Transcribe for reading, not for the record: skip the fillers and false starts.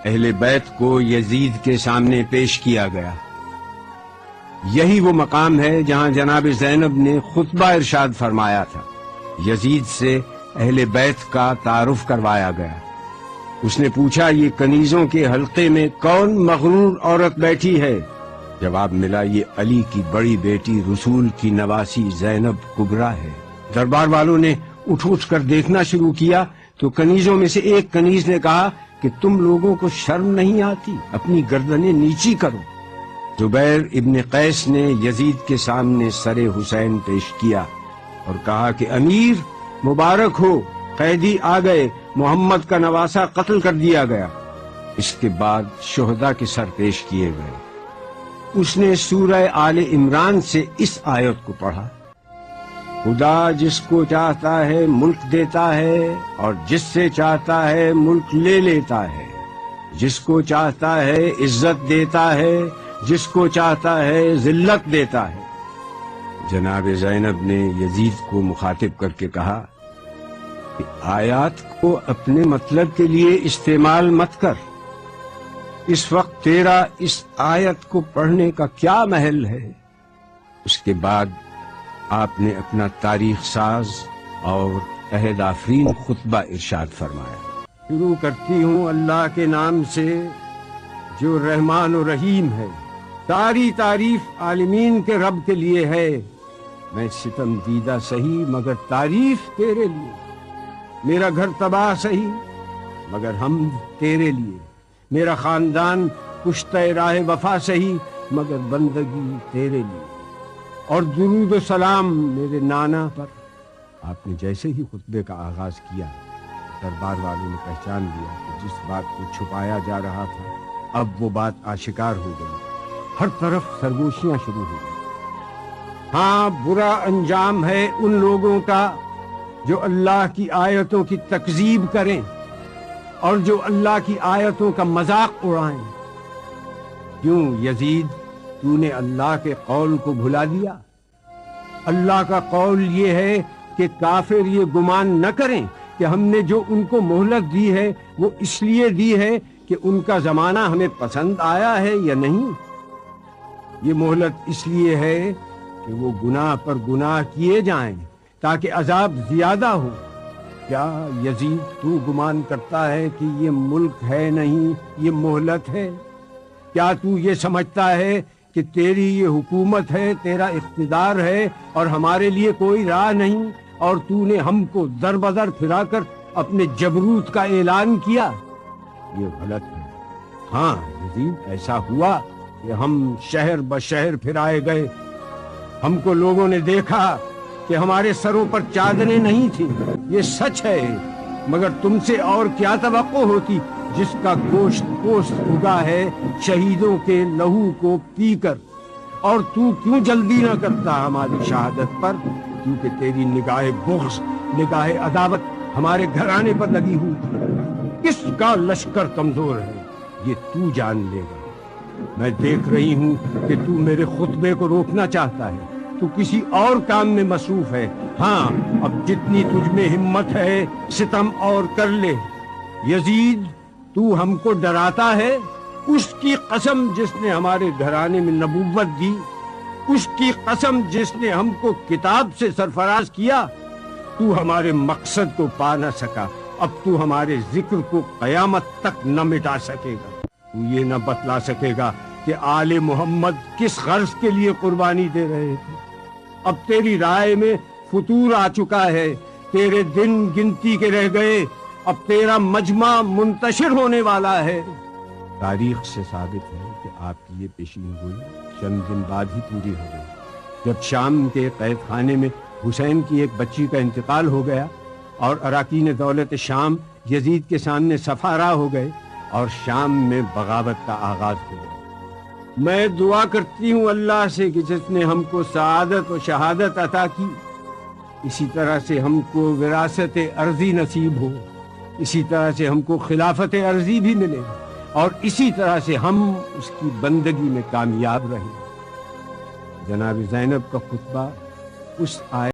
اہل بیت کو یزید کے سامنے پیش کیا گیا۔ یہی وہ مقام ہے جہاں جناب زینب نے خطبہ ارشاد فرمایا تھا۔ یزید سے اہل بیت کا تعارف کروایا گیا۔ اس نے پوچھا، یہ کنیزوں کے حلقے میں کون مغرور عورت بیٹھی ہے؟ جواب ملا، یہ علی کی بڑی بیٹی رسول کی نواسی زینب کبریٰ ہے۔ دربار والوں نے اٹھ کر دیکھنا شروع کیا تو کنیزوں میں سے ایک کنیز نے کہا کہ تم لوگوں کو شرم نہیں آتی؟ اپنی گردنیں نیچی کرو۔ زبیر ابن قیس نے یزید کے سامنے سر حسین پیش کیا اور کہا کہ امیر مبارک ہو، قیدی آ گئے، محمد کا نواسہ قتل کر دیا گیا۔ اس کے بعد شہداء کے سر پیش کیے گئے۔ اس نے سورہ آل عمران سے اس آیت کو پڑھا، خدا جس کو چاہتا ہے ملک دیتا ہے اور جس سے چاہتا ہے ملک لے لیتا ہے، جس کو چاہتا ہے عزت دیتا ہے، جس کو چاہتا ہے ذلت دیتا ہے۔ جناب زینب نے یزید کو مخاطب کر کے کہا کہ آیات کو اپنے مطلب کے لیے استعمال مت کر۔ اس وقت تیرا اس آیت کو پڑھنے کا کیا محل ہے؟ اس کے بعد آپ نے اپنا تاریخ ساز اور عہد آفرین خطبہ ارشاد فرمایا۔ شروع کرتی ہوں اللہ کے نام سے جو رحمان و رحیم ہے۔ ساری تعریف عالمین کے رب کے لیے ہے۔ میں ستم دیدہ سہی مگر تعریف تیرے لیے، میرا گھر تباہ سہی مگر ہم تیرے لیے، میرا خاندان کشتہ راہ وفا سہی مگر بندگی تیرے لیے، اور درود و سلام میرے نانا پر۔ آپ نے جیسے ہی خطبے کا آغاز کیا، دربار والوں نے پہچان لیا کہ جس بات کو چھپایا جا رہا تھا اب وہ بات آشکار ہو گئی۔ ہر طرف سرگوشیاں شروع ہو گئی۔ ہاں، برا انجام ہے ان لوگوں کا جو اللہ کی آیتوں کی تکذیب کریں اور جو اللہ کی آیتوں کا مذاق اڑائیں۔ کیوں یزید، تو نے اللہ کے قول کو بھلا دیا؟ اللہ کا قول یہ ہے کہ کافر یہ گمان نہ کریں کہ ہم نے جو ان کو مہلت دی ہے وہ اس لیے دی ہے کہ ان کا زمانہ ہمیں پسند آیا ہے یا نہیں۔ یہ مہلت اس لیے ہے کہ وہ گناہ پر گناہ کیے جائیں تاکہ عذاب زیادہ ہو۔ کیا یزید تو گمان کرتا ہے کہ یہ ملک ہے نہیں، یہ مہلت ہے؟ کیا تو یہ سمجھتا ہے کہ تیری یہ حکومت ہے، تیرا اقتدار ہے اور ہمارے لیے کوئی راہ نہیں، اور تو نے ہم کو در بدر پھرا کر اپنے جبروت کا اعلان کیا؟ یہ غلط ہے۔ ہاں یزید، ایسا ہوا کہ ہم شہر بشہر پھرائے گئے، ہم کو لوگوں نے دیکھا کہ ہمارے سروں پر چادریں نہیں تھیں، یہ سچ ہے، مگر تم سے اور کیا توقع ہوتی جس کا گوشت پوست اگا ہے شہیدوں کے لہو کو پی کر؟ اور تو کیوں جلدی نہ کرتا ہماری شہادت پر؟ کیونکہ تیری نگاہ بغض، نگاہ عداوت ہمارے گھرانے پر لگی ہوئی تھی۔ کس کا لشکر کمزور ہے یہ تو جان لے گا۔ میں دیکھ رہی ہوں کہ تو میرے خطبے کو روکنا چاہتا ہے، تو کسی اور کام میں مصروف ہے۔ ہاں، اب جتنی تجھ میں ہمت ہے ستم اور کر لے۔ یزید، تو ہم کو ڈراتا ہے؟ اس کی قسم جس نے ہمارے گھرانے میں نبوت دی، اس کی قسم جس نے ہم کو کتاب سے سرفراز کیا، تو ہمارے مقصد کو پا نہ سکا، اب تو ہمارے ذکر کو قیامت تک نہ مٹا سکے گا۔ تو یہ نہ بتلا سکے گا کہ آل محمد کس غرض کے لیے قربانی دے رہے تھے۔ اب تیری رائے میں فتور آ چکا ہے، تیرے دن گنتی کے رہ گئے، اب تیرا مجمع منتشر ہونے والا ہے۔ تاریخ سے ثابت ہے کہ آپ کی یہ پیشین گوئی چند دن بعد ہی پوری ہو گئی، جب شام کے قید خانے میں حسین کی ایک بچی کا انتقال ہو گیا اور اراکین دولت شام یزید کے سامنے سفارا ہو گئے اور شام میں بغاوت کا آغاز ہو گیا۔ میں دعا کرتی ہوں اللہ سے کہ جس نے ہم کو سعادت و شہادت عطا کی، اسی طرح سے ہم کو وراثت ارضی نصیب ہو، اسی طرح سے ہم کو خلافت ارضی بھی ملے، اور اسی طرح سے ہم اس کی بندگی میں کامیاب رہیں۔ جناب زینب کا خطبہ اس آیت